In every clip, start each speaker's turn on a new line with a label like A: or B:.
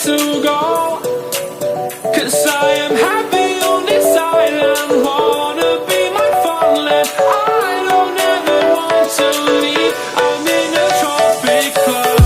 A: to go. 'Cause I am happy on this island, wanna be my farmland. I don't ever want to leave, I'm in a tropic club.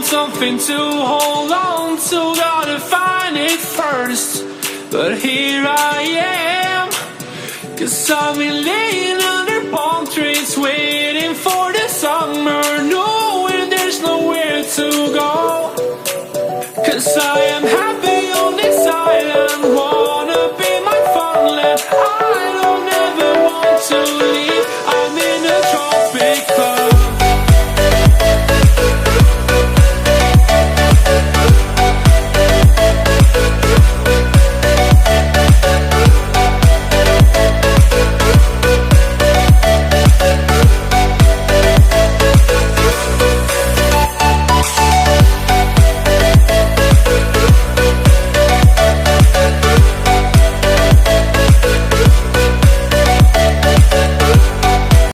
A: Something to hold on to, gotta find it first. But here I am, 'cause I've been laying under palm trees, waiting for the summer, knowing there's nowhere to go. 'Cause I am happy